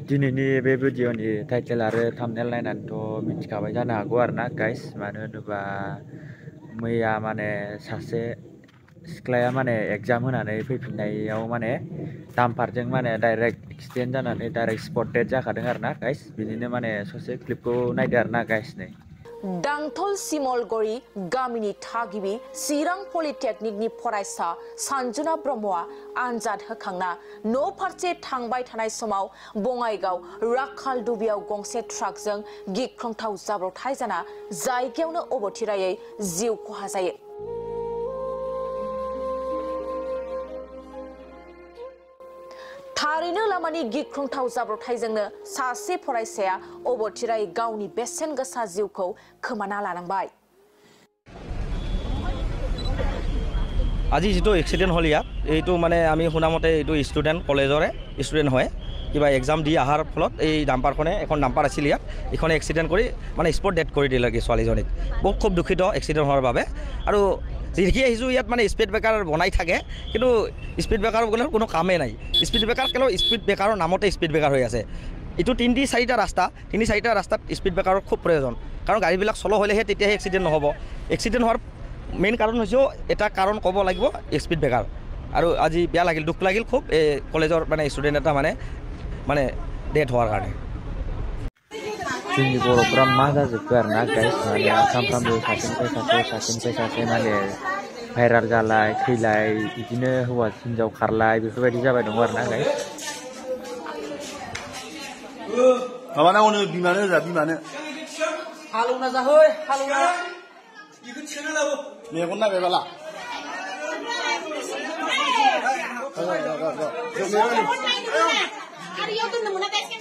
दिनैनि बे भिडिअ'नि टाइटेल आरो थाम्बनेल नायनानैथ' मिथिखाबाय जानो हागौ आरोना गाइस मानो होनोबा मैया माने सासे सिख्लाया माने एग्जाम होनानै फैफिननायाव माने डाम्पारजों माने डाइरेक्ट एक्सिडेन्ट जानानै डाइरेक्ट स्पट डेथ जाखादों आरोना गाइस बिनिनो माने ससे क्लिपखौ नायदो आरोना गाइस नै दांथल सिमलगुरि गामिनि थागिबि चिरां पलिटेकनिकनि फरायसा सानजुना ब्रह्मआ आनजाद होखांना न' फारसे थांबाय थानाय समाव बङाइगाव राखालदुबियाव गंसे ट्राकजों गिख्रंथाव जाब्रबथाय जाना जायगायावनो अबथिरायै जिउ खहा जायो। थारैनो लामानि गिख्रंथाव जाब्रबथायजोंनो सासे फरायसाया अबथिरायै गावनि बेसेन गोसा जिउखौ खोमाना लानांबाय। আজি যেটো এক্সিডেন্ট হল ইয়াত এইটো মানে আমি শুনা মতে এইটো স্টুডেন্ট কলেজৰে স্টুডেন্ট হয় কিবা এক্সাম দি আহাৰ ফলত এই ডাম্পাৰখনে এখন ডাম্পাৰ আছিল ইয়াত ইখনে এক্সিডেন্ট কৰি মানে স্পট ডেথ কৰি দিলে কি ছোৱালীজনীক বহুত খুব দুখিত এক্সিডেন্ট হোৱাৰ বাবে আৰু দেখি আহিছোঁ ইয়াত মানে স্পীড ব্ৰেকাৰ বনাই থাকে কিন্তু স্পীড ব্ৰেকাৰ কোনো কামেই নাই স্পীড ব্ৰেকাৰ কেৱল স্পীড ব্ৰেকাৰৰ নামতে স্পীড ব্ৰেকাৰ হৈ আছে এইটো তিনি চাৰিটা ৰাস্তাত স্পীড ব্ৰেকাৰৰ খুব প্ৰয়োজন কাৰণ গাড়ীবিলাক চলো হ'লেহে তেতিয়াহে এক্সিডেন্ট নহ'ব এক্সিডেন্ট হোৱাৰ মেইন কাৰণ হৈছে এটা কাৰণ ক'ব লাগিব স্পীড ব্ৰেকাৰ আৰু আজি বেয়া লাগিল দুখ লাগিল খুব এই কলেজৰ মানে ষ্টুডেণ্ট এটা মানে ডেথ হোৱাৰ কাৰণে जोंनि बर'फ्रा मा जाजोबखो आरोना गाइस माने सानफ्रामबो सासेनिफ्राय सासे माने भाइराल जालाय थैलाय बिदिनो हौवा हिनजाव खारलाय बेफोरबायदि जाबाय दङ आरोना गाइस माबाना हनै बिमानो जा बिमानो हालौना जाहै हालौना इखौ थिखोना लाबो मेगन नायबाय बाला आरो याव दोननो मोना बेसेन